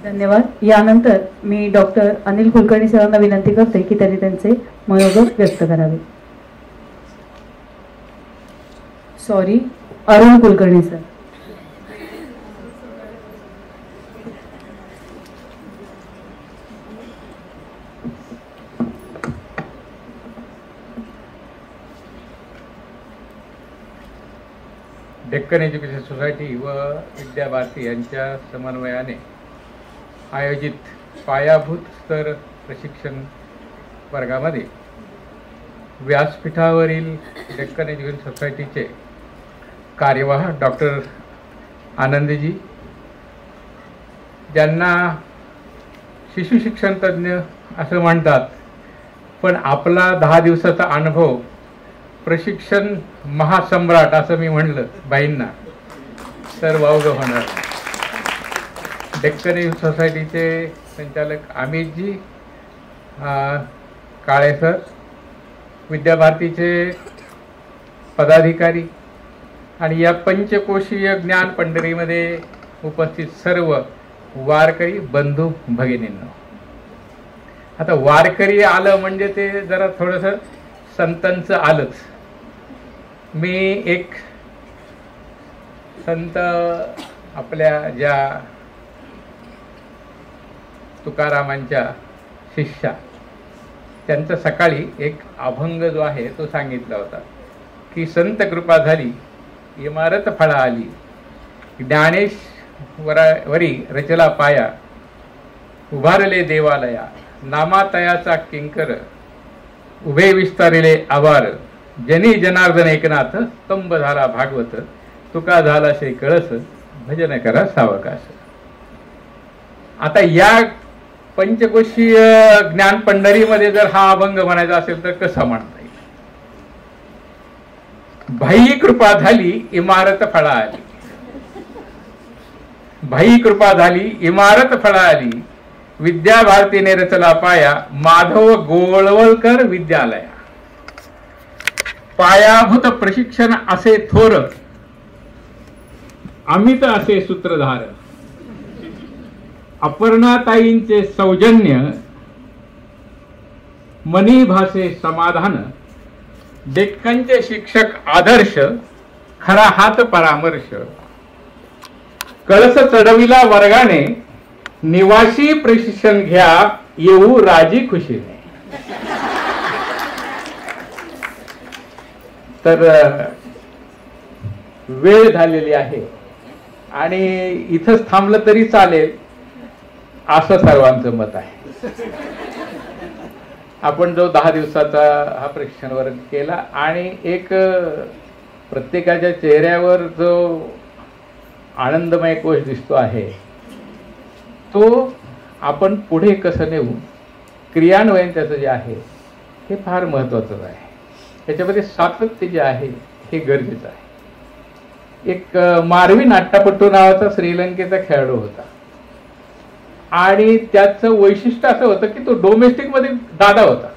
धन्यवाद। यानंतर मी डॉक्टर अनिल कुलकर्णी सरांना विनंती करते की त्यांनी त्यांचे मनोगत व्यक्त करावे। Sorry, Arun Kulkarni sir. Deccan education society व विद्या भारती यांच्या समन्वयाने आयोजित पायाभूत स्तर प्रशिक्षण वर्गामध्ये व्यासपीठावरील डेक्कन एज्युकेशन सोसायटीचे कार्यवाह डॉक्टर आनंदजी, ज्यांना शिशु शिक्षण तज्ञ असं म्हणतात, पण आपला 10 दिवसाचा अनुभव प्रशिक्षण महासम्राट असं मी म्हणलं बाईंना तर वावगं होणार। डेक्कन एज्युकेशन सोसायटीचे संचालक अमितजी काळे सर, विद्या भारतीचे पदाधिकारी आणि या पंचकोशीय ज्ञान पंढरीमध्ये उपस्थित सर्व वारकरी बंधू भगिनींनो, आता वारकरी आलं म्हणजे ते जरा थोडंसं संतांचं आलंच। मी एक संत आपल्या ज्या तुकारामांच्या शिष्या, त्यांचा सकाळी एक अभंग जो आहे तो सांगितला होता की संत कृपा झाली इमारत फळा आली, ज्ञानेश्वरावरी रचला पाया, उभारले देवालया, नामातयाचा किंकर, उभे विस्तारिले आभार, जनी जनार्दन एकनाथ, स्तंभ झाला भागवत, तुका झाला शे कळस, भजन करा सावकाश। आता या पंचकोशीय ज्ञान पंढरीमध्ये जर हा अभंग म्हणायचा असेल तर कसा म्हणता येईल? भाई कृपा झाली इमारत फळा आली, भाई कृपा झाली इमारत फळा आली, विद्या भारतीने रचला पाया, माधव गोळवलकर विद्यालया, पायाभूत प्रशिक्षण असे थोर, अमित असे सूत्रधार, अपर्णाताईंचे सौजन्य, मनी भासे समाधान, डेक्कनचे शिक्षक आदर्श, खरा हात परामर्श, कळस चढविला वर्गाने, निवासी प्रशिक्षण घ्या येऊ राजी खुशीने। तर वेळ झालेली आहे आणि इथंच थांबलं तरी चालेल असं सर्वांचं मत आहे। आपण जो 10 दिवसाचा हा प्रशिक्षण वर्ग केला आणि एक प्रत्येकाच्या चेहऱ्यावर जो आनंदमय कोश दिसतो आहे तो आपण पुढे कसं नेऊ, क्रियान्वयन त्याचं जे आहे हे फार महत्त्वाचं आहे। त्याच्यामध्ये सातत्य जे आहे हे गरजेचं आहे। एक मारवी नाट्यपट्टू नावाचा श्रीलंकेचा खेळाडू होता आणि त्याचं वैशिष्ट्य असं होतं की तो डोमेस्टिक मध्ये दादा होता,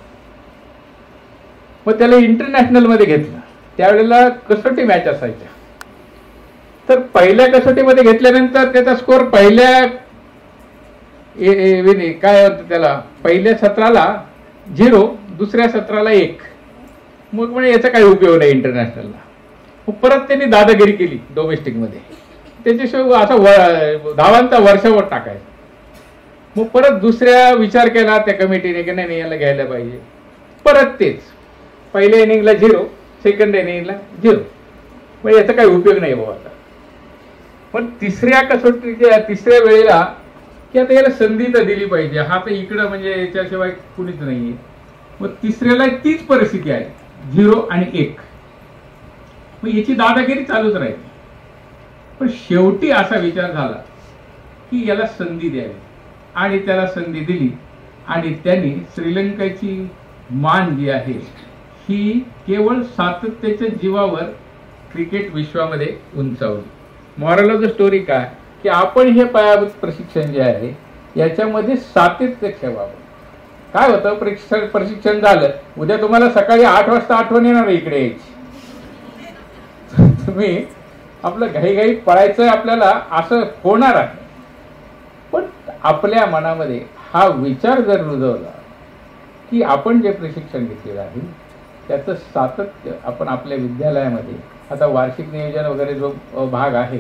मग त्याला इंटरनॅशनल मध्ये घेतलं। त्यावेळेला कसोटी मॅच असायच्या, तर पहिल्या कसोटीमध्ये घेतल्यानंतर त्याचा स्कोर पहिल्या काय होतं त्याला पहिल्या सत्राला 0, दुसऱ्या सत्राला 1, मग म्हणजे याचा काही उपयोग नाही इंटरनॅशनलला। मग परत त्यांनी दादागिरी केली डोमेस्टिक मध्ये, त्याच्याशिवाय असा धावांचा वर्षावर टाकायचा। मग परत दुसऱ्या विचार केला त्या कमिटीने की नाही याला घ्यायला पाहिजे, परत तेच पहिल्या इनिंगला 0, सेकंड इनिंगला 0, म्हणजे याचा काही उपयोग नाही बाबा आता। पण तिसऱ्या कसोटीच्या तिसऱ्या वेळेला की आता याला संधी तर दिली पाहिजे, हा तर इकडं म्हणजे याच्याशिवाय कुणीच नाहीये। मग तिसऱ्याला तीच परिस्थिती आहे 0 आणि 1, मग याची दादागिरी चालूच राहील। पण शेवटी असा विचार झाला की याला संधी द्यावी आणि त्याला संधी दिली आणि त्यांनी श्रीलंकेची मान जी आहे ही केवळ सातत्याच्या जीवावर क्रिकेट विश्वामध्ये उंचावली। मॉरल ऑफ द स्टोरी काय की आपण हे पायाभूत प्रशिक्षण जे आहे याच्यामध्ये सातत्य ठेवावं। काय होतं, प्रशिक्षण झालं, उद्या तुम्हाला सकाळी 8 वाजता आठवण येणार इकडे यायची, तुम्ही आपलं घाईघाई पळायचं आपल्याला असं होणार आहे। पण आपल्या मनामध्ये हा विचार जर रुजवला की आपण जे प्रशिक्षण घेतलेलं आहे त्याचं सातत्य आपण आपल्या विद्यालयामध्ये, आता वार्षिक नियोजन वगैरे जो भाग आहे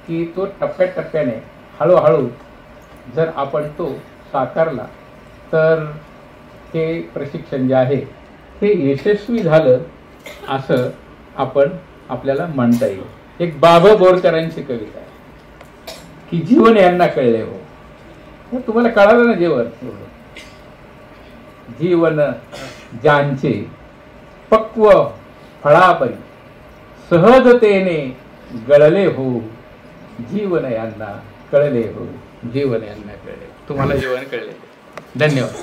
की तो टप्प्याटप्प्याने हळूहळू जर आपण तो साकारला तर हे प्रशिक्षण जे आहे हे यशस्वी झालं असं आपल्याला म्हणता येईल. एक बाबा बोरकरांची कविता आहे की जीवन यांना कळले हो. तुम्हाला कळालं ना जीवन? जीवन ज्यांचे पक्व फळापरी सहजतेने गळले हो, जीवन यांना कळले हो, जीवन यांना कळले. तुम्हाला जीवन कळले. धन्यवाद.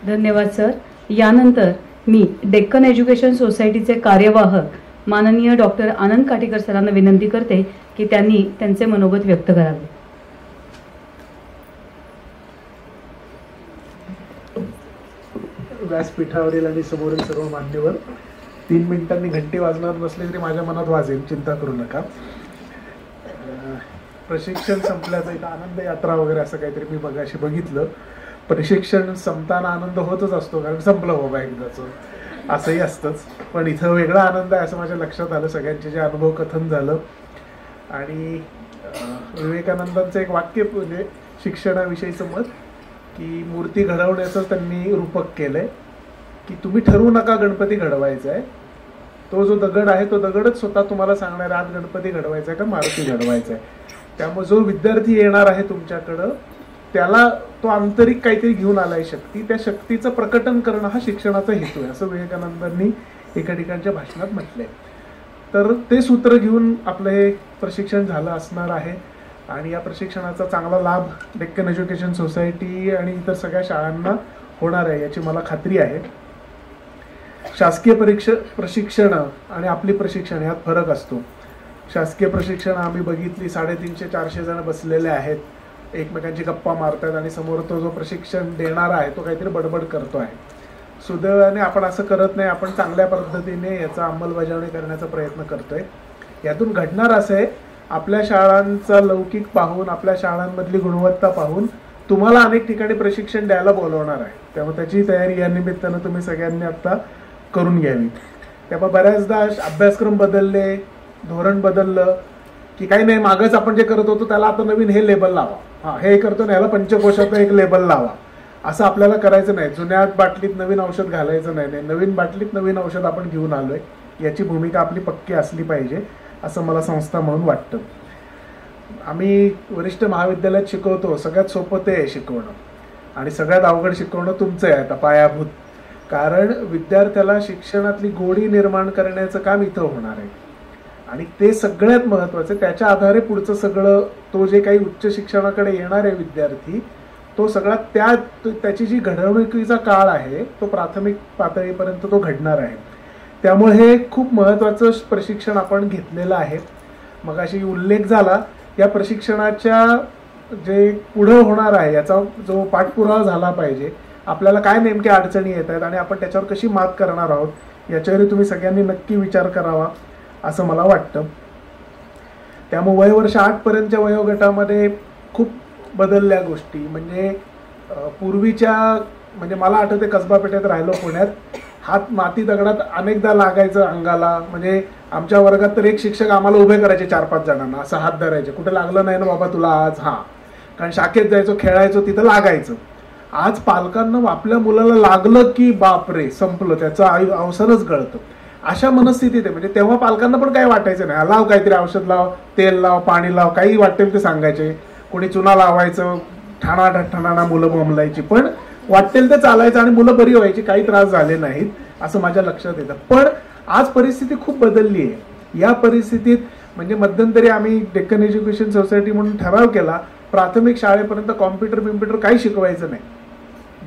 धन्यवाद सर. यानंतर मी डेक्कन एज्युकेशन सोसायटीचे कार्यवाहक माननीय डॉक्टर आनंद काटीकर सरांना विनंती करते की त्यांनी त्यांचे मनोगत व्यक्त करावे. व्यासपीठावरील आणि समोरील सर्व मान्यवर, 3 मिनिटांनी घंटी वाजणार नसली तरी माझ्या मनात वाजेल, चिंता करू नका. प्रशिक्षण संपल्याचं एक आनंद यात्रा वगैरे असं काहीतरी मी मगाशी बघितलं. प्रशिक्षण संपताना आनंद होतच असतो कारण संपलं बाबा एकदाचं, असंही असतंच. पण इथं वेगळा आनंद आहे असं माझ्या लक्षात आलं सगळ्यांचे जे अनुभव कथन झालं. आणि विवेकानंदांचं एक वाक्य म्हणजे शिक्षणाविषयीचं मत की मूर्ती घडवण्याचं त्यांनी रूपक केलंय की तुम्ही ठरवू नका गणपती घडवायचा आहे, तो जो दगड आहे तो दगडच स्वतः तुम्हाला सांगणार आज गणपती घडवायचा आहे का मारुती घडवायचा आहे. त्यामुळे जो विद्यार्थी येणार आहे तुमच्याकडं त्याला तो आंतरिक काहीतरी घेऊन आलाय शक्ती, त्या शक्तीचं प्रकटन करणं हा शिक्षणाचा हेतू आहे असं विवेकानंदांनी एका ठिकाणच्या भाषणात म्हटलंय. तर ते सूत्र घेऊन आपलं हे प्रशिक्षण झालं असणार आहे आणि या प्रशिक्षणाचा चांगला लाभ डेक्कन एज्युकेशन सोसायटी आणि इतर सगळ्या शाळांना होणार आहे याची मला खात्री आहे. शासकीय प्रशिक्षण आणि आपली प्रशिक्षण यात फरक असतो. शासकीय प्रशिक्षण आम्ही बघितली 350-400 जण बसलेले आहेत, एकमेकांची गप्पा मारतात आणि समोर तो जो प्रशिक्षण देणारा आहे तो काहीतरी बडबड करतो आहे. सुदैवाने आपण असं करत नाही, आपण चांगल्या पद्धतीने याचा अंमलबजावणी करण्याचा प्रयत्न करतोय. यातून घडणार असं आहे आपल्या शाळांचा लौकिक पाहून, आपल्या शाळांमधली गुणवत्ता पाहून तुम्हाला अनेक ठिकाणी प्रशिक्षण द्यायला बोलवणार आहे. त्यामुळे त्याची तयारी या निमित्तानं तुम्ही सगळ्यांनी आता करून घ्यावी. त्यामुळे बऱ्याचदा अभ्यासक्रम बदलले, धोरण बदललं की काही नाही, मागच आपण जे करत होतो त्याला आता नवीन हे लेबल लावा, हा हे करतो ना याला पंचकोशाचं एक लेबल लावा, असं आपल्याला करायचं नाही. जुन्या बाटलीत नवीन औषध घालायचं नाही, नवीन बाटलीत नवीन औषध आपण घेऊन आलोय याची भूमिका आपली पक्की असली पाहिजे असं मला संस्था म्हणून वाटतं. आम्ही वरिष्ठ महाविद्यालयात शिकवतो, सगळ्यात सोपं ते आहे शिकवणं आणि सगळ्यात अवघड शिकवणं तुमचं आहे आता पायाभूत. कारण विद्यार्थ्याला शिक्षणातली गोडी निर्माण करण्याचं काम इथं होणार आहे आणि ते सगळ्यात महत्वाचं. त्याच्या आधारे पुढचं सगळं तो जे काही उच्च शिक्षणाकडे येणार आहे विद्यार्थी तो सगळा त्याची जी घडवणुकीचा काळ आहे तो प्राथमिक पातळीपर्यंत तो घडणार आहे. त्यामुळे हे खूप महत्वाचं प्रशिक्षण आपण घेतलेलं आहे. मगाशी उल्लेख झाला या प्रशिक्षणाच्या जे पुढं होणार आहे याचा जो पाठपुरावा झाला पाहिजे, आपल्याला काय नेमक्या अडचणी येत आहेत आणि आपण त्याच्यावर कशी मात करणार आहोत याच्यावरही तुम्ही सगळ्यांनी नक्की विचार करावा असं मला वाटतं. त्यामुळे वयवर्ष 8 पर्यंतच्या वयोगटामध्ये खूप बदलल्या गोष्टी. म्हणजे पूर्वीच्या म्हणजे मला आठवते कसबा पेठेत राहिलो पुण्यात, हात माती दगडात अनेकदा लागायचं अंगाला. म्हणजे आमच्या वर्गात तर एक शिक्षक आम्हाला उभे करायचे 4-5 जणांना, असं हात धरायचे, कुठे लागलं नाही ना बाबा तुला आज, हा. कारण शाखेत जायचो, खेळायचो, तिथं लागायचं. आज पालकांना आपल्या मुलाला लागलं की बापरे संपलं, त्याचं अवसरच गळतं. अशा मनस्थितीत आहे. म्हणजे तेव्हा पालकांना पण काही वाटायचं नाही, लाव काहीतरी औषध लाव, तेल लाव, पाणी लाव, काही वाटेल ते सांगायचे. कोणी चुना लावायचं, ठाणा मुलं बोंबलायची, पण वाटेल ते चालायचं आणि मुलं बरी व्हायची, काही त्रास झाले नाहीत असं माझ्या लक्षात येतं. पण आज परिस्थिती खूप बदलली आहे. या परिस्थितीत म्हणजे मध्यंतरी आम्ही डेक्कन एज्युकेशन सोसायटी म्हणून ठराव केला, प्राथमिक शाळेपर्यंत कॉम्प्युटर काही शिकवायचं नाही,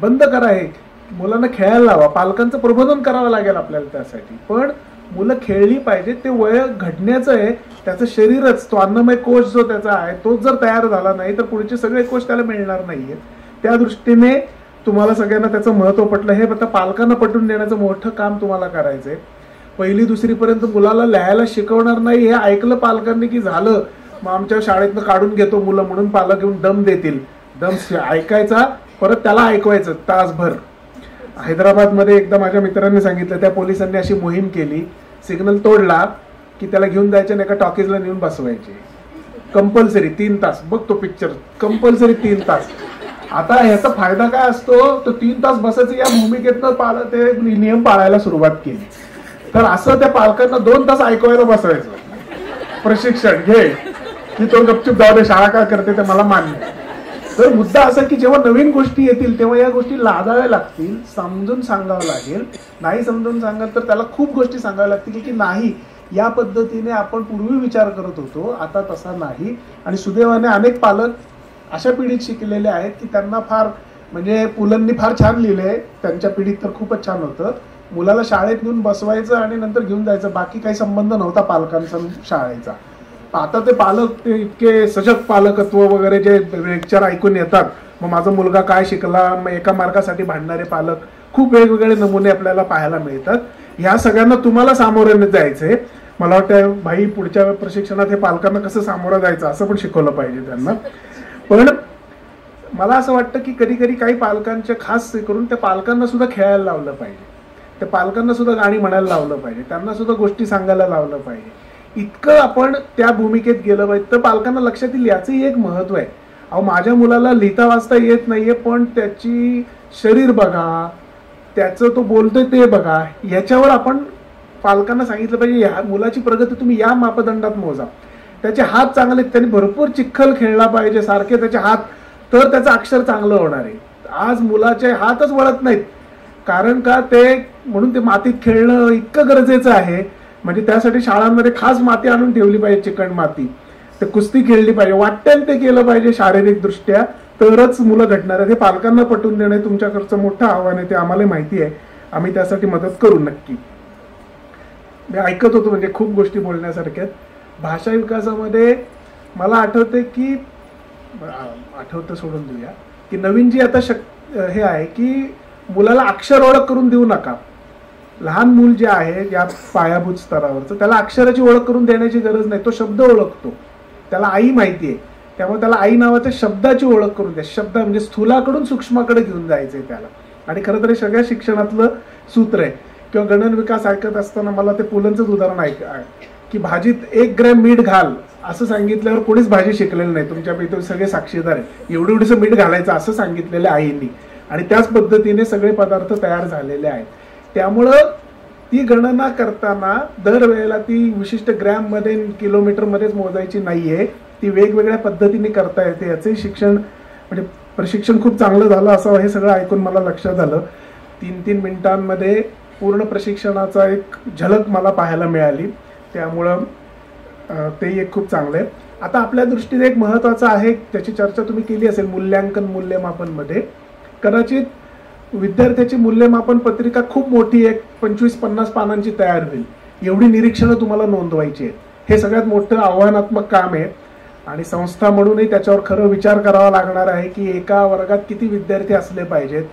बंद करा, हे मुलांना खेळायला लावा. पालकांचं प्रबोधन करावं लागेल आपल्याला त्यासाठी, पण मुलं खेळली पाहिजे. ते वय घडण्याचं आहे, त्याचं शरीरच तो अन्नमय कोश जो त्याचा आहे तोच जर तयार झाला नाही तर पुढचे सगळे कोश त्याला मिळणार नाहीये. त्या दृष्टीने तुम्हाला सगळ्यांना त्याचं महत्व पटलं, हे आता पालकांना पटवून देण्याचं मोठं काम तुम्हाला करायचंय. 1ली 2री पर्यंत मुलाला लिहायला शिकवणार नाही हे ऐकलं पालकांनी की झालं, मग आमच्या शाळेतनं काढून घेतो मुलं म्हणून पालक येऊन दम देतील, दम ऐकायचा, परत त्याला ऐकवायचं तासभर. हैदराबादमध्ये एकदा माझ्या मित्रांनी सांगितलं, त्या पोलिसांनी अशी मोहीम केली, सिग्नल तोडला की त्याला घेऊन जायचे आणि एका टॉकीजला नेऊन बसवायचे कंपल्सरी 3 तास. बघ तो पिक्चर, कंपल्सरी 3 तास. आता ह्याचा फायदा काय असतो, तो 3 तास बसायचं या भूमिकेतनं ते नियम पाळायला सुरुवात केली. तर असं त्या पालकांना 2 तास ऐकवायला बसवायचं, प्रशिक्षण घे की तो गपचूप जाऊ दे, शाळा काय करते ते मला मान्य. तर मुद्दा असा की जेव्हा नवीन गोष्टी येतील तेव्हा या गोष्टी लादाव्या लागतील, समजून सांगावं लागेल. नाही समजून सांगाल तर त्याला खूप गोष्टी सांगाव्या लागतील की नाही, या पद्धतीने आपण पूर्वी विचार करत होतो, आता तसा नाही. आणि सुदैवाने अनेक पालक अशा पिढीत शिकलेले आहेत की त्यांना फार, म्हणजे पुलंनी फार छान लिहिलंय, त्यांच्या पिढीत तर खूपच छान होतं. मुलाला शाळेत नेऊन बसवायचं आणि नंतर घेऊन जायचं, बाकी काही संबंध नव्हता पालकांचा शाळेचा. आता ते पालक ते इतके सजग पालकत्व वगैरे जे लेक्चर ऐकून येतात, मग माझा मुलगा काय शिकला, मग एका मार्कासाठी भांडणारे पालक, खूप वेगवेगळे नमुने आपल्याला पाहायला मिळतात. ह्या सगळ्यांना तुम्हाला सामोरे जायचंय. मला वाटतं भाई पुढच्या प्रशिक्षणात हे पालकांना कसं सामोरं जायचं असं पण शिकवलं पाहिजे त्यांना. पण मला असं वाटतं की कधी कधी काही पालकांचे खास करून त्या पालकांना सुद्धा खेळायला लावलं पाहिजे, त्या पालकांना सुद्धा गाणी म्हणायला लावलं पाहिजे, त्यांना सुद्धा गोष्टी सांगायला लावलं पाहिजे. इतकं आपण त्या भूमिकेत गेलं पाहिजे तर पालकांना लक्षात येईल याचंही एक महत्व आहे. अहो माझ्या मुलाला लिहिता वाचता येत नाहीये, पण त्याची शरीर बघा, त्याचं तो बोलतोय ते बघा, याच्यावर आपण पालकांना सांगितलं पाहिजे ह्या मुलाची प्रगती तुम्ही या मापदंडात मोजा. त्याचे हात चांगले, त्यांनी भरपूर चिखल खेळला पाहिजे सारखे त्याचे हात, तर त्याचं अक्षर चांगलं होणार आहे. आज मुलाचे हातच वळत नाहीत, कारण का ते, म्हणून ते मातीत खेळणं इतकं गरजेचं आहे. म्हणजे त्यासाठी शाळांमध्ये खास माती आणून ठेवली पाहिजे, चिकण माती, ते कुस्ती खेळली पाहिजे, वाटेल ते केलं पाहिजे शारीरिक दृष्ट्या, तरच मुलं घडणार आहे. हे पालकांना पटवून देणं तुमच्याकडचं मोठं आव्हान आहे, ते आम्हाला माहिती आहे. आम्ही त्यासाठी मदत करू नक्की. मी ऐकत होतो, म्हणजे खूप गोष्टी बोलण्यासारख्यात. भाषा विकासामध्ये मला आठवते की, आठवतं सोडून देऊया, की नवीन जी आता हे आहे की मुलाला अक्षर ओळख करून देऊ नका. लहान मूल जे आहे या पायाभूत स्तरावरचं, त्याला अक्षराची ओळख करून देण्याची गरज नाही. तो शब्द ओळखतो, त्याला आई माहिती आहे, त्यामुळे त्याला आई नावाच्या शब्दाची ओळख करून द्या. शब्द म्हणजे स्थूलाकडून सूक्ष्माकडे घेऊन जायचंय त्याला. आणि खरं तर हे सगळ्या शिक्षणातलं सूत्र आहे. किंवा गणन विकास ऐकत असताना मला ते पुलंचंच उदाहरण आहे की भाजीत 1 ग्रॅम मीठ घाल असं सांगितल्यावर कोणीच भाजी शिकलेलं नाही, तुमच्यापैकी सगळे साक्षीदार आहे. एवढं मीठ घालायचं असं सांगितलेलं आईंनी, आणि त्याच पद्धतीने सगळे पदार्थ तयार झालेले आहेत. त्यामुळं ती गणना करताना दरवेळेला ती विशिष्ट ग्रॅम मध्ये किलोमीटर मध्येच मोजायची नाहीये, ती वेगवेगळ्या पद्धतीने करता येते. याचे शिक्षण म्हणजे प्रशिक्षण खूप चांगलं झालं असं हे सगळं ऐकून मला लक्षात आलं. 3-3 मिनिटांमध्ये पूर्ण प्रशिक्षणाचा एक झलक मला पाहायला मिळाली, त्यामुळं ते एक खूप चांगलं आहे. आता आपल्या दृष्टीने एक महत्वाचं आहे, त्याची चर्चा तुम्ही केली असेल, मूल्यांकन मूल्यमापन मध्ये. कदाचित विद्यार्थ्याची मूल्यमापन पत्रिका खूप मोठी, एक 25-50 पानांची तयार होईल, एवढी निरीक्षणं तुम्हाला नोंदवायची आहेत. हे सगळ्यात मोठं आव्हानात्मक काम आहे. आणि संस्था म्हणूनही त्याच्यावर खरं विचार करावा लागणार आहे की एका वर्गात किती विद्यार्थी असले पाहिजेत,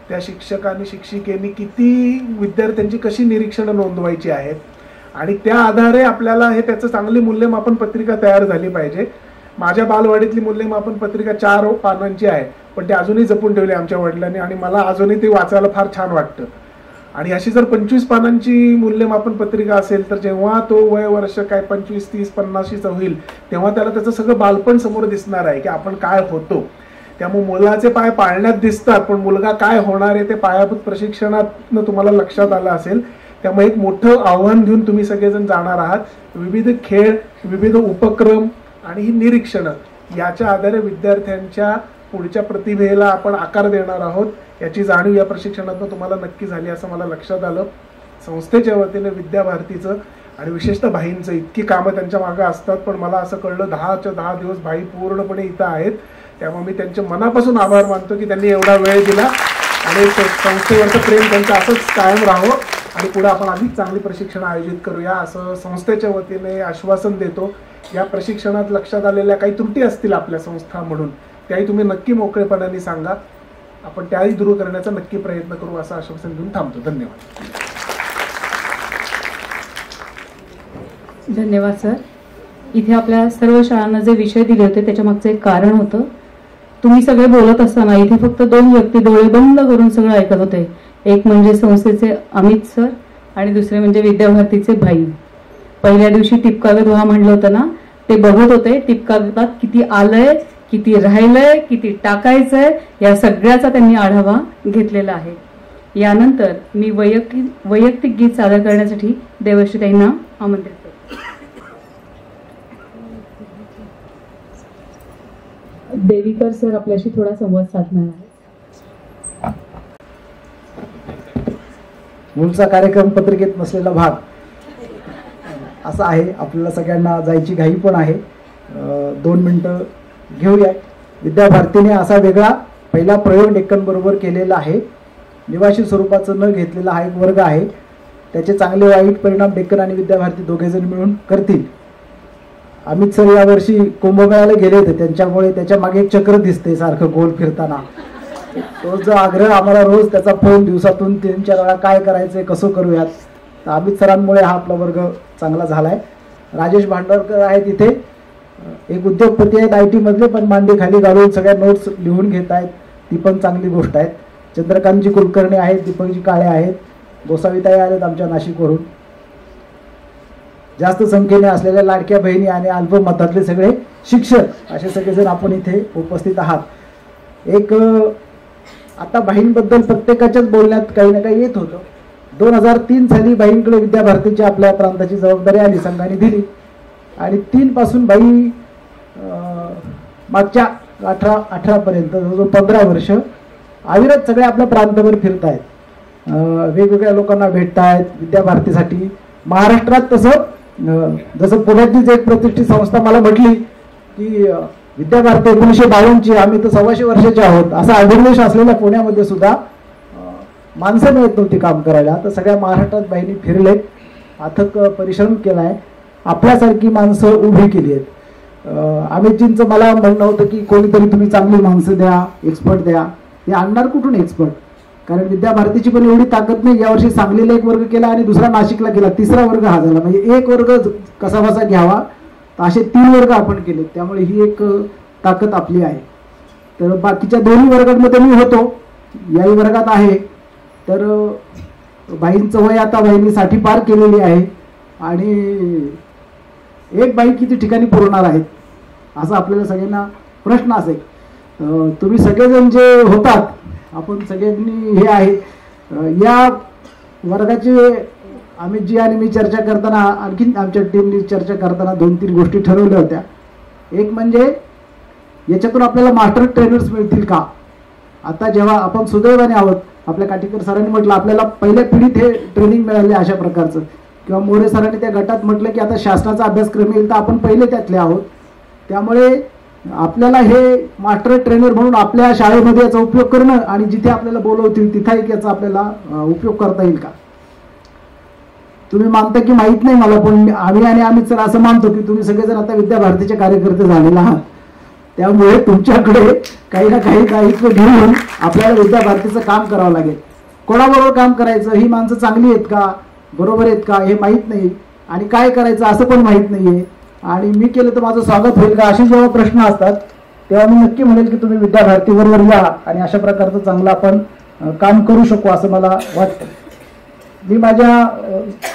त्या शिक्षकांनी शिक्षिकेनी किती विद्यार्थ्यांची कशी निरीक्षणं नोंदवायची आहेत, आणि त्या आधारे आपल्याला हे त्याचं चांगली मूल्यमापन पत्रिका तयार झाली पाहिजे. माझ्या बालवाडीतली मूल्यमापन पत्रिका 4 पानांची आहे, पण ते अजूनही जपून ठेवली आमच्या वडिलांनी, आणि मला अजूनही ते वाचायला फार छान वाटतं. आणि अशी जर 25 पानांची मूल्यमापन पत्रिका असेल तर जेव्हा तो वय वर्ष काय 25, 30, 50 होईल तेव्हा त्याला त्याचं सगळं बालपण समोर दिसणार आहे की आपण काय होतो. त्यामुळे मुलाचे पाय पाळण्यात दिसतात, पण मुलगा काय होणार आहे ते पायाभूत प्रशिक्षणात तुम्हाला लक्षात आलं असेल. त्यामुळे एक मोठं आव्हान घेऊन तुम्ही सगळेजण जाणार आहात. विविध खेळ, विविध उपक्रम आणि ही निरीक्षणं याच्या आधारे विद्यार्थ्यांच्या पुढच्या प्रतिभेला आपण आकार देणार आहोत, याची जाणीव या प्रशिक्षणातून तुम्हाला नक्की झाली असं मला लक्षात आलं. संस्थेच्या वतीने विद्याभारतीचं आणि विशेषतः भाईंचं इतकी कामं त्यांच्या मागे असतात, पण मला असं कळलं 10च्या 10 दिवस भाई पूर्णपणे इथं आहेत. त्यामुळे मी त्यांचे मनापासून आभार मानतो की त्यांनी एवढा वेळ दिला, आणि संस्थेवरचं प्रेम त्यांचं असंच कायम राहावं, आणि पुढे आपण अधिक चांगली प्रशिक्षण आयोजित करूया असं संस्थेच्या वतीने आश्वासन देतो. या प्रशिक्षणात लक्षात आलेल्या काही त्रुटी असतील आपल्या संस्था म्हणून, त्याही तुम्ही नक्की मोकळेपणाने सांगा, आपण त्याही दूर करण्याचा नक्की प्रयत्न करू असं आश्वासन देऊन थांबतो. धन्यवाद. धन्यवाद सर. इथे आपल्या सर्व शाळांना जे विषय दिले होते त्याच्या मागचं एक कारण होतं. तुम्ही सगळे बोलत असताना इथे फक्त 2 व्यक्ती डोळे बंद करून सगळं ऐकत होते. एक म्हणजे संस्थेचे अमित सर आणि दुसरे म्हणजे विद्याभारतीचे भाई. पहिल्या दिवशी टिपकागद व्हा म्हणलं होतं ना, ते बघत होते टिपकागदात किती आलंय, किती राहिलंय, किती टाकायचंय, या सगळ्याचा त्यांनी आढावा घेतलेला आहे. यानंतर मी वैयक्तिक गीत सादर करण्यासाठी देवश्रीताईंना आमंत्रित करतो. देवीकर सर आपल्याशी थोडा संवाद साधणार आहेत. मूळचा कार्यक्रम पत्रिकेत नसलेला भाग असा आहे. आपल्याला सगळ्यांना जायची घाई पण आहे. 2 मिनिटं घेऊया. विद्याभारतीने असा वेगळा पहिला प्रयोग डेक्कन बरोबर केलेला आहे. निवासी स्वरूपाचं न घेतलेला हा एक वर्ग आहे. त्याचे चांगले वाईट परिणाम डेक्कन आणि विद्याभारती दोघेजण मिळून करतील. अमित सर यावर्षी कुंभमेळ्याला गेले होते, त्यांच्यामुळे त्याच्या मागे एक चक्र दिसते सारखं गोल फिरताना. तो जो आग्रह आम्हाला रोज त्याचा फोन दिवसातून 3-4 वेळा काय करायचंय, कसं करूयात, तर अमित सरांमुळे हा आपला वर्ग चांगला झालाय. राजेश भांडारकर आहेत इथे, एक उद्योगपती आहेत IT मधले, पण मांडी खाली घालून सगळ्या नोट्स लिहून घेत आहेत, ती पण चांगली गोष्ट आहे. चंद्रकांतजी कुलकर्णी आहेत, दीपकजी काळे आहेत, गोसावीताई आहेत आमच्या नाशिकवरून. जास्त संख्येने असलेल्या लाडक्या बहिणी आणि अल्पमतातले सगळे शिक्षक असे सगळेजण आपण इथे उपस्थित आहात. एक आता बाईंबद्दल प्रत्येकाच्याच बोलण्यात काही ना काही येत होतं. 2003 साली बाईंकडे विद्याभारतीची आपल्या प्रांताची जबाबदारी आली, संघाने दिली, आणि 3 पासून बाई मागच्या 18 पर्यंत जवळजवळ 15 वर्ष अविरत सगळे आपल्या प्रांतावर फिरतायत, वेगवेगळ्या लोकांना भेटतायत विद्याभारतीसाठी. महाराष्ट्रात जसं पुण्यातलीच एक प्रतिष्ठित संस्था मला म्हटली की विद्याभारती 1952ची, आम्ही तर 125 वर्षाचे आहोत, असा अभिनिवेश असलेल्या पुण्यामध्ये सुद्धा माणसं मिळत नव्हती काम करायला. तर सगळ्या महाराष्ट्रात बाईंनी फिरले, अथक परिश्रम केलाय, आपल्यासारखी माणसं उभी केली आहेत. अमितजींचं मला म्हणणं होतं की कोणीतरी तुम्ही चांगली माणसं द्या, एक्सपर्ट द्या. ते आणणार कुठून एक्सपर्ट? कारण विद्याभारतीची पण एवढी ताकद नाही. यावर्षी सांगलीला एक वर्ग केला आणि दुसरा नाशिकला केला, 3रा वर्ग हा झाला. म्हणजे एक वर्ग कसा बसा घ्यावा, तर असे 3 वर्ग आपण केले. त्यामुळे ही एक ताकद आपली आहे. तर बाकीच्या 2 वर्गांमध्ये मी होतो, याही वर्गात आहे. तर बाईंचं वय आता बाईंनी 60 पार केलेली आहे, आणि एक बाई किती ठिकाणी पुरणार आहेत असा आपल्याला सगळ्यांना प्रश्न असेल. तुम्ही सगळेजण जे होतात, आपण सगळ्यांनी हे आहे या वर्गाचे अमितजी आणि मी चर्चा करताना, आणखीन आमच्या टीमनी चर्चा करताना 2-3 गोष्टी ठरवल्या होत्या. एक म्हणजे याच्यातून आपल्याला मास्टर ट्रेनर्स मिळतील का? आता जेव्हा आपण सुदैवाने आहोत, आपल्या काटीकर सरांनी म्हटलं आपल्याला पहिल्या पिढीत हे ट्रेनिंग मिळाले अशा प्रकारचं, किंवा मोरे सरांनी त्या गटात म्हटलं की आता शासनाचा अभ्यासक्रम येईल, तर आपण पहिले त्यातले आहोत. त्यामुळे आपल्याला हे मास्टर ट्रेनर म्हणून आपल्या शाळेमध्ये याचा उपयोग करणं, आणि जिथे आपल्याला बोलवतील तिथे याचा आपल्याला उपयोग करता येईल का? तुम्ही मानता की माहित नाही मला, पण आम्ही आणि अमित सर असं मानतो की तुम्ही सगळेजण आता विद्याभारतीचे कार्यकर्ते झालेले आहात. त्यामुळे तुमच्याकडे काही ना काही दायित्व घेऊन आपल्याला विद्याभारतीचं काम करावं लागेल. कोणाबरोबर काम करायचं, ही माणसं चांगली आहेत का, बरोबर आहेत का हे माहीत नाही, आणि काय करायचं असं पण माहीत नाहीये, आणि मी केलं तर माझं स्वागत होईल का, असे जेव्हा प्रश्न असतात तेव्हा मी नक्की म्हणेल की तुम्ही विद्याभारती बरोबर या, आणि अशा प्रकारचं चांगलं आपण काम करू शकू असं मला वाटतं. मी माझ्या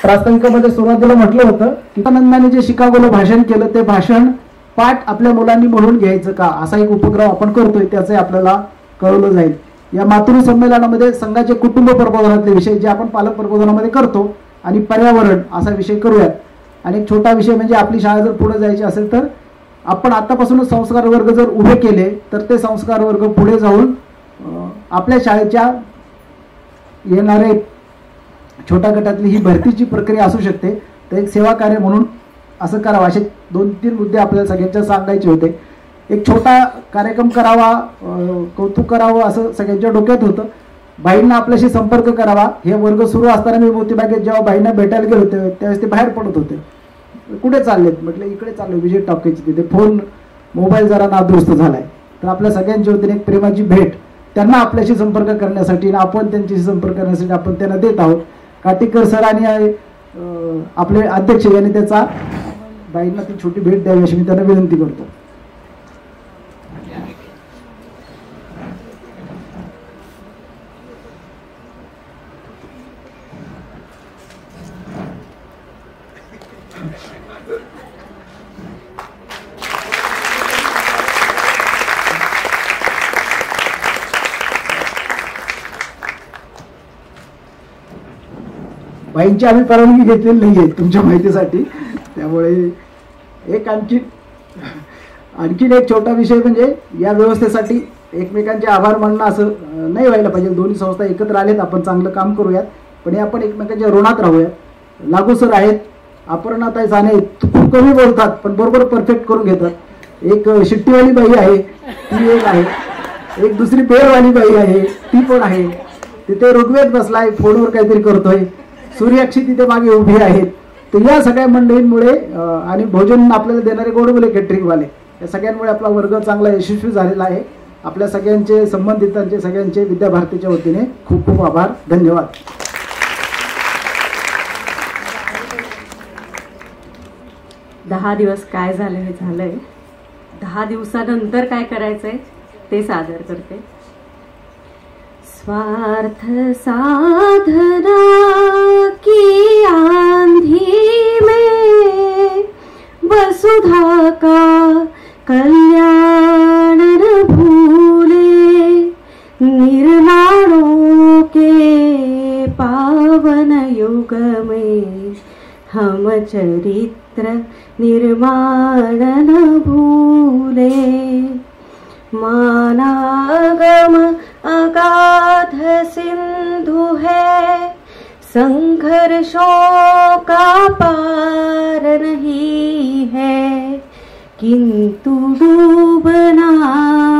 प्रास्ताविकामध्ये सुरुवातीला म्हटलं होतं की आनंदाने जे शिकागोला भाषण केलं, ते भाषण पाठ आपल्या मुलांनी म्हणून घ्यायचं का, असा एक उपक्रम आपण करतोय, त्याचं आपल्याला कळवलं जाईल. या मातृ संमेलनामध्ये संघाचे कुटुंब प्रबोधनातले विषय जे आपण पालक प्रबोधनामध्ये करतो, आणि पर्यावरण असा विषय करूयात. आणि एक छोटा विषय म्हणजे आपली शाळा जर पुढे जायची असेल तर आपण आतापासूनच संस्कार वर्ग जर उभे केले, तर ते संस्कार वर्ग पुढे जाऊन आपल्या शाळेच्या येणारे छोट्या गटातली ही भरतीची प्रक्रिया असू शकते. तर एक सेवा कार्य म्हणून असं करावं. असे 2-3 मुद्दे आपल्याला सगळ्यांच्या सांगायचे होते. एक छोटा कार्यक्रम करावा, कौतुक करावं असं सगळ्यांच्या डोक्यात होतं. बाईंना आपल्याशी संपर्क करावा. हे वर्ग सुरू असताना मी मोतीबागेत जेव्हा बाईंना भेटायला गेलो होते त्यावेळेस ते बाहेर पडत होते. कुठे चाललेत म्हटलं, इकडे चाललो विजय टॉकीज. तिथे फोन मोबाईल जरा नादुरुस्त झालाय. तर आपल्या सगळ्यांच्या वतीने एक प्रेमाची भेट त्यांना आपल्याशी संपर्क करण्यासाठी, आपण त्यांच्याशी संपर्क करण्यासाठी आपण त्यांना देत आहोत. काटीकर सर आणि आपले अध्यक्ष यांनी त्याचा बाईंना ती छोटी भेट द्यावी अशी मी त्यांना विनंती करतो. बाईंची आम्ही परवानगी घेतलेली नाही आहे तुमच्या माहितीसाठी, त्यामुळे एक आणखीन एक छोटा विषय म्हणजे या व्यवस्थेसाठी एकमेकांचे आभार मानणं असं नाही व्हायला पाहिजे. दोन्ही संस्था एकत्र आलेत, आपण चांगलं काम करूयात, पण आपण एकमेकांच्या ऋणात राहूयात. लागू सर आहेत, अपर्णाताई साने खूप कमी बोलतात पण बरोबर परफेक्ट करून घेतात. एक शिट्टीवाली बाई आहे ती एक आहे, एक दुसरी पेरवाली बाई आहे ती पण आहे. तिथे ऋग्वेद बसलाय फोनवर काहीतरी करतोय, सूर्याक्षी तिथे मागे उभी आहेत. तर या सगळ्या मंडळींमुळे आणि भोजन आपल्याला देणारे गोडबोले केटरिंगवाले या सगळ्यांमुळे आपला वर्ग चांगला यशस्वी झालेला आहे. आपल्या सगळ्यांचे संबंधितांचे सगळ्यांचे विद्याभारतीच्या वतीने खूप खूप आभार, धन्यवाद. दहा दिवस काय झालं हे झालंय, 10 दिवसानंतर काय करायचंय ते सादर करते. स्वार्थ साधना की आंधी में वसुधा का कल्याण न भूले, निर्माणों के पावन युग में हम चरित्र निर्माण न भूले. मानागम अगाध सिंधु है, संघर्षों का पार नहीं है, किंतु डूबना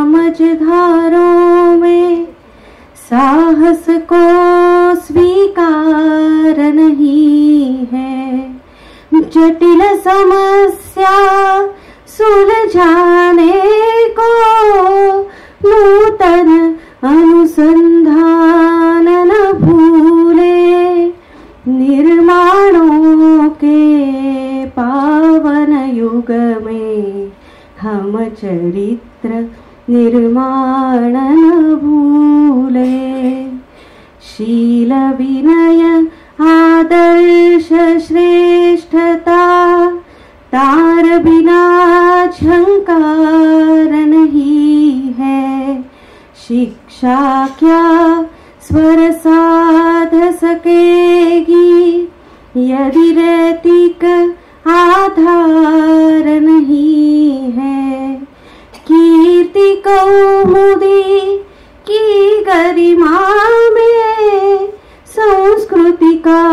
मझधारों में साहस को स्वीकार नहीं है. जटिल समस्या सुलझाने को नूतन अनुसंधान न भूले, निर्माणों के पावन युग में हम चरित्र निर्माण न भूले. शील विनय आदर्श श्रेष्ठता तार बिना झंकार नहीं है. शिक्षा क्या स्वर साध सकेगी यदि नैतिक आधार नहीं है. कीर्ति कौमुदी की गरिमा में संस्कृति का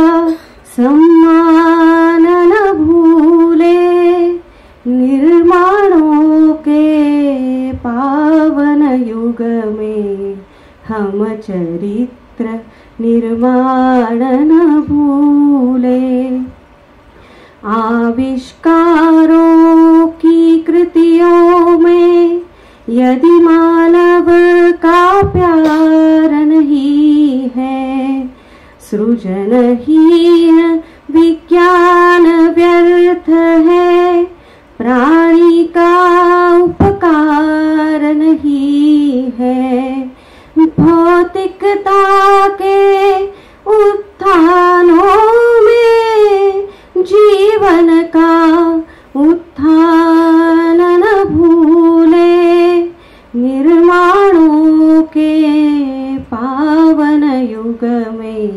सम्मान न भूले, निर्माणों के पावन युग में हम चरित्र निर्माण न भूले. आविष्कारों की कृतियों में यदि मानव का प्यार नहीं है, सृजनहीन विज्ञान व्यर्थ है, प्राणी का उपकार नहीं है. भौतिकता के उत्थानों में जीवन का उत्थान न भूले, निर्माणों के पावन युग में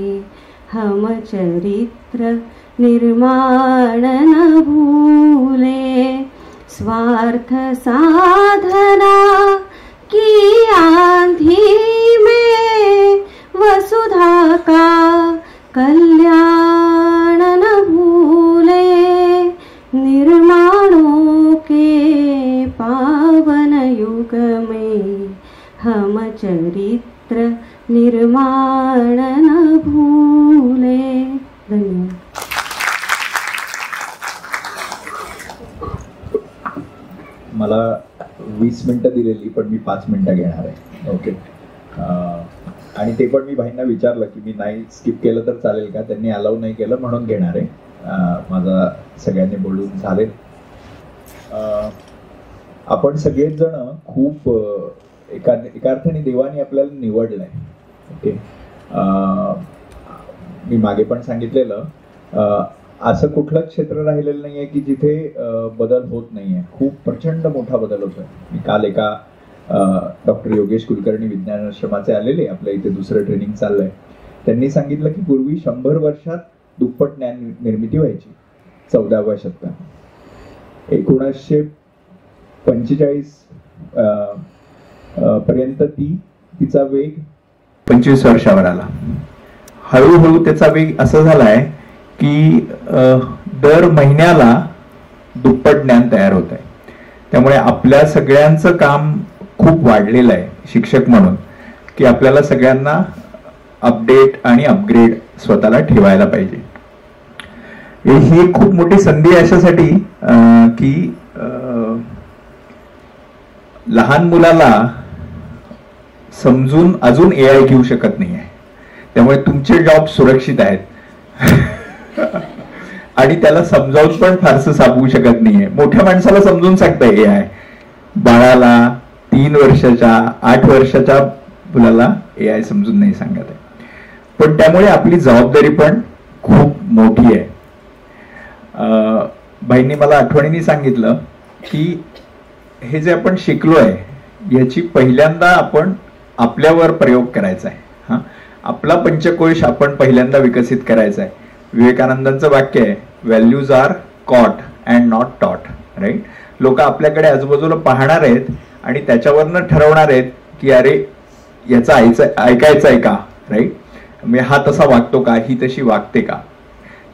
हम चरित्र निर्माण न भूले. स्वार्थ साधना की आंधी में वसुधा का कल्याण न भूले, निर्माणों के पावन युग में हम चरित्र निर्माण न भूले. धन्यवाद. मला 20 मिनिटं दिलेली पण मी 5 मिनिटं घेणार आहे. ओके. आणि ते पण मी भाईंना विचारलं की मी नाही स्किप केलं तर चालेल का, त्यांनी अलाउ नाही केलं म्हणून घेणार आहे. माझा सगळ्यांनी बोलून झाले आपण सगळेच जण खूप एका अर्थाने देवाने आपल्याला निवडलंय. ओके, मी मागे पण सांगितलेलं, असं कुठलंच क्षेत्र राहिलेलं नाहीये की जिथे बदल होत नाहीये. खूप प्रचंड मोठा बदल होतोय. मी काल एका डॉक्टर योगेश कुलकर्णी विज्ञान आश्रमाचे आलेले, आपल्या इथे दुसरं ट्रेनिंग चाललंय. त्यांनी सांगितलं की पूर्वी 100 वर्षात दुप्पट ज्ञान निर्मिती व्हायची 14व्या शतकात. 1945 पर्यंत तिचा वेग 25 वर्षावर आला. हळूहळू त्याचा वेग असा झालाय की दर महिन्याला दुप्पट ज्ञान तयार होत आहे. त्यामुळे आपल्या सगळ्यांचं काम खूप वाढलेलं आहे शिक्षक म्हणून, की आपल्याला सगळ्यांना अपडेट आणि अपग्रेड स्वतःला ठेवायला पाहिजे. ही खूप मोठी संधी आहे अशासाठी की लहान मुलाला समजून अजून AI घेऊ शकत नाहीये. त्यामुळे तुमचे जॉब सुरक्षित आहेत आणि त्याला समजावून पण फारसं सांगू शकत नाहीये. मोठ्या माणसाला समजून सांगताय AI, बाळाला 3 वर्षाच्या 8 वर्षाच्या मुलाला AI समजून नाही सांगत आहे. पण त्यामुळे आपली जबाबदारी पण खूप मोठी आहे. बाईंनी मला आठवणीने सांगितलं की हे जे आपण शिकलोय याची पहिल्यांदा आपण आपल्यावर प्रयोग करायचा आहे. हा, आपला पंचकोश आपण पहिल्यांदा विकसित करायचा आहे. विवेकानंदांचं वाक्य आहे, values are caught and not taught. Right. लोक आपल्याकडे आजूबाजूला पाहणार आहेत आणि त्याच्यावरनं ठरवणार आहेत की अरे याचं ऐकायचं आहे का. राईट. म्हणजे हा तसा वागतो का, ही तशी वागते का.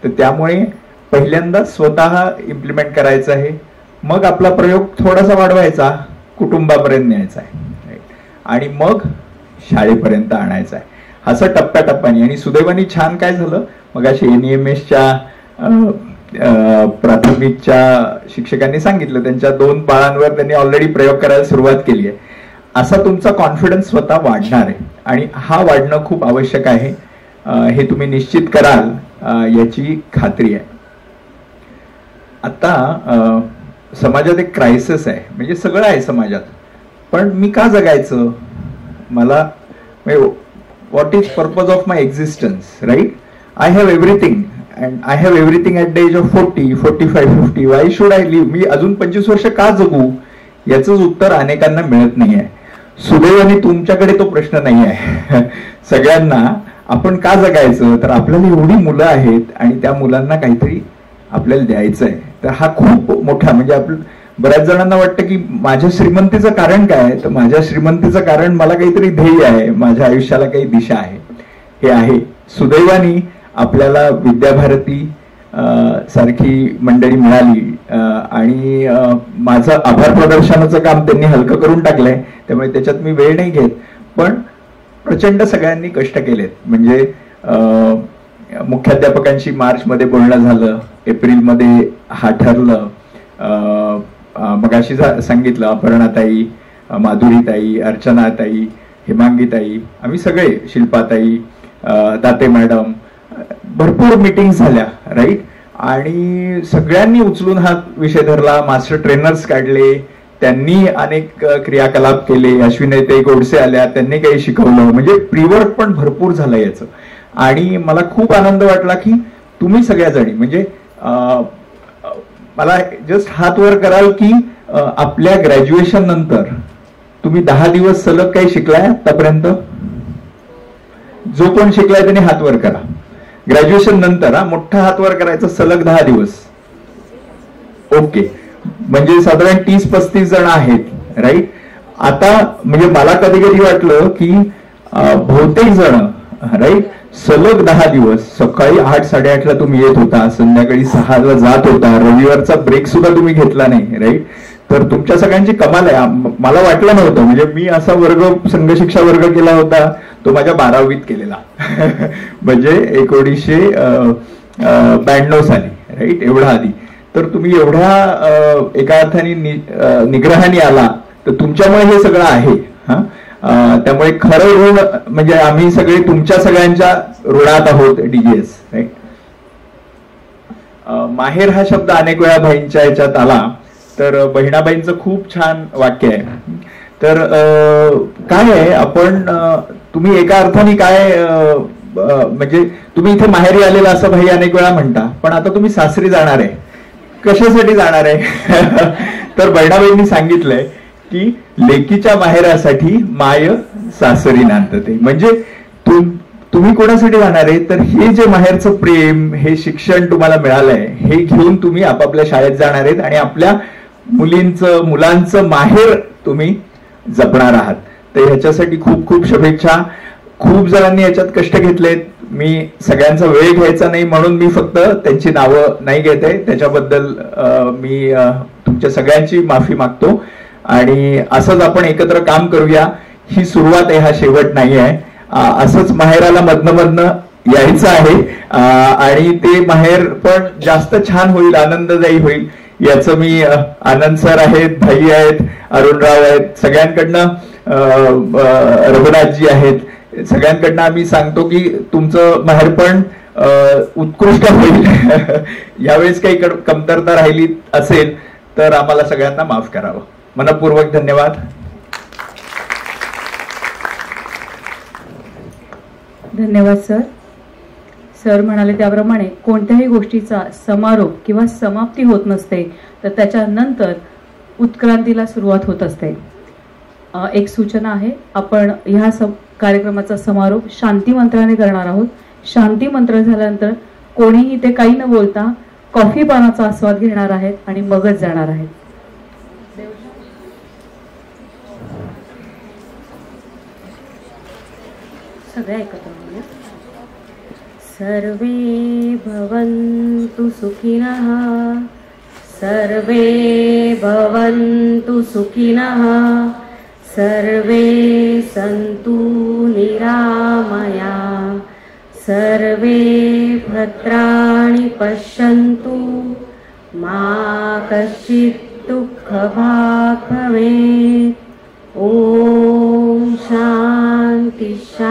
तर त्यामुळे पहिल्यांदा स्वतः इम्प्लिमेंट करायचं आहे, मग आपला प्रयोग थोडासा वाढवायचा, कुटुंबापर्यंत न्यायचा आहे आणि मग शाळेपर्यंत आणायचा आहे. असं टप्प्याटप्प्याने. आणि सुदैवाने छान काय झालं, मग अशी NEMSच्या प्राथमिकच्या शिक्षकांनी सांगितलं त्यांच्या 2 बाळांवर त्यांनी ऑलरेडी प्रयोग करायला सुरुवात केली आहे. असा तुमचा कॉन्फिडन्स स्वतः वाढणार आहे आणि हा वाढणं खूप आवश्यक आहे. हे तुम्ही निश्चित कराल याची खात्री आहे. आता समाजात एक क्रायसिस आहे, म्हणजे सगळं आहे समाजात, पण मी का जगायचं, मला what is purpose of my existence. Right. I have everything and I have everything at the age of 40, 45, 50. Why should I live. मी अजून 25 वर्ष का जगू, याच उत्तर अनेकांना मिळत नाही आहे. सुदैवाने तुमच्याकडे तो प्रश्न नाही आहे. सगळ्यांना आपण का जगायचं, तर आपल्याला एवढी मुलं आहेत आणि त्या मुलांना काहीतरी आपल्याला द्यायचं आहे. तर हा खूप मोठा, म्हणजे बऱ्याच जणांना वाटतं की माझ्या श्रीमंतीचं कारण काय, तर माझ्या श्रीमंतीचं कारण मला काहीतरी ध्येय आहे, माझ्या आयुष्याला काही दिशा आहे, हे आहे. सुदैवाने आपल्याला विद्याभारती सारखी मंडळी मिळाली आणि माझं आभार प्रदर्शनाचं काम त्यांनी हलकं करून टाकलंय. त्यामुळे त्याच्यात मी वेळ नाही घेत, पण प्रचंड सगळ्यांनी कष्ट केलेत. म्हणजे मुख्याध्यापकांशी मार्चमध्ये बोलणं झालं, एप्रिलमध्ये हा ठरलं. मगाशी सांगितलं, अपर्णाताई, माधुरीताई, अर्चनाताई, हेमांगीताई, आम्ही सगळे, शिल्पाताई, दाते मॅडम, भरपूर मीटिंग झाल्या. राईट. आणि सगळ्यांनी उचलून हा विषय धरला. मास्टर ट्रेनर्स काढले, त्यांनी अनेक क्रियाकलाप केले. अश्विनीताई गोडसे आल्या, त्यांनी काही शिकवलं. म्हणजे प्रीवर्क पण भरपूर झालं याचं. आणि मला खूप आनंद वाटला की तुम्ही सगळ्याजणी, म्हणजे मला जस्ट हात वर कराल की आपल्या ग्रॅज्युएशन नंतर तुम्ही 10 दिवस सलग काही शिकलाय आतापर्यंत? जो कोण शिकलाय त्यांनी हात वर करा. ग्रॅज्युएशन नंतर हा मोठा हात वर करायचा, सलग 10 दिवस. ओके. म्हणजे साधारण 30-35 जण आहेत. राईट. आता म्हणजे मला कधी कधी वाटलं की बहुतेक जण, राईट, सलग 10 दिवस, सकाळी 8-8:30ला तुम्ही येत होता, संध्याकाळी 6ला जात होता, रविवारचा ब्रेक सुद्धा तुम्ही घेतला नाही. राईट. तर तुमच्या सगळ्यांची कमाल आहे. मला वाटलं नव्हतं, म्हणजे मी असा वर्ग, संघशिक्षा वर्ग केला होता तो माझ्या 12वीत केलेला. म्हणजे 1992 साली. राईट. एवढा आधी. तर तुम्ही एवढ्या एका अर्थाने निग्रहाने आला, तर तुमच्यामुळे हे सगळं आहे. हा. त्यामुळे खरं ऋण म्हणजे आम्ही सगळे तुमच्या सगळ्यांच्या ऋणात आहोत. DGS. राईट. माहेर हा शब्द अनेक वेळा भाईंच्या याच्यात आला, तर बहिणाबाईंचं खूप छान वाक्य आहे. तर काय आहे, आपण तुम्ही एका अर्थाने काय म्हणजे तुम्ही इथे माहेरी आलेला असं भाई अनेक वेळा म्हणता, पण आता तुम्ही सासरी जाणार आहे. कशासाठी जाणार आहे? तर बहिणाबाईंनी सांगितलंय की लेकीच्या माहेरासाठी माय सासरी नांदते. म्हणजे तुम्ही कोणासाठी जाणार आहे, तर हे जे माहेरचं प्रेम, हे शिक्षण तुम्हाला मिळालंय, हे घेऊन तुम्ही आपापल्या शाळेत जाणार आहेत आणि आपल्या मुलांचं माहेर तुम्ही जपणार आहात. तर ह्याच्यासाठी खूप खूप शुभेच्छा. खूप जणांनी याच्यात कष्ट घेतलेत. मी सगळ्यांचा वेळ घ्यायचा नाही म्हणून मी फक्त त्यांची नावं नाही घेत आहे. त्याच्याबद्दल मी तुमच्या सगळ्यांची माफी मागतो. आणि असंच आपण एकत्र काम करूया. ही सुरुवात आहे, हा शेवट नाही आहे. असंच माहेराला मधनं यायचं आहे आणि ते माहेर पण जास्त छान होईल, आनंददायी होईल याचं मी आनंद सर आहेत, भाई आहेत, अरुणराव आहेत, सगळ्यांकडनं रघुनाथजी आहेत, सगळ्यांकडनं आम्ही सांगतो की तुमचं माहेर पण उत्कृष्ट होईल. यावेळेस काही कमतरता राहिली असेल तर आम्हाला सगळ्यांना माफ करावं. मनपूर्वक धन्यवाद. धन्यवाद सर. सर म्हणाले त्याप्रमाणे कोणत्याही गोष्टीचा समारोप किंवा समाप्ती होत नसते, तर त्याच्यानंतर उत्क्रांतीला सुरुवात होत असते. एक सूचना आहे, आपण ह्या कार्यक्रमाचा समारोप शांती मंत्राने करणार आहोत. शांती मंत्र झाल्यानंतर कोणीही ते काही न बोलता कॉफी पानाचा आस्वाद घेणार आहेत आणि मगच जाणार आहेत. सगळ्या एकत्र बोलूया. सर्वे भवन्तु सुखिनः, सर्वे भवन्तु सुखिनः, सर्वे सन्तु निरामया, सर्वे भद्राणि पश्यन्तु, मा कश्चित् दुःखभाग् भवेत्. ॐ शान्ति शान्ति.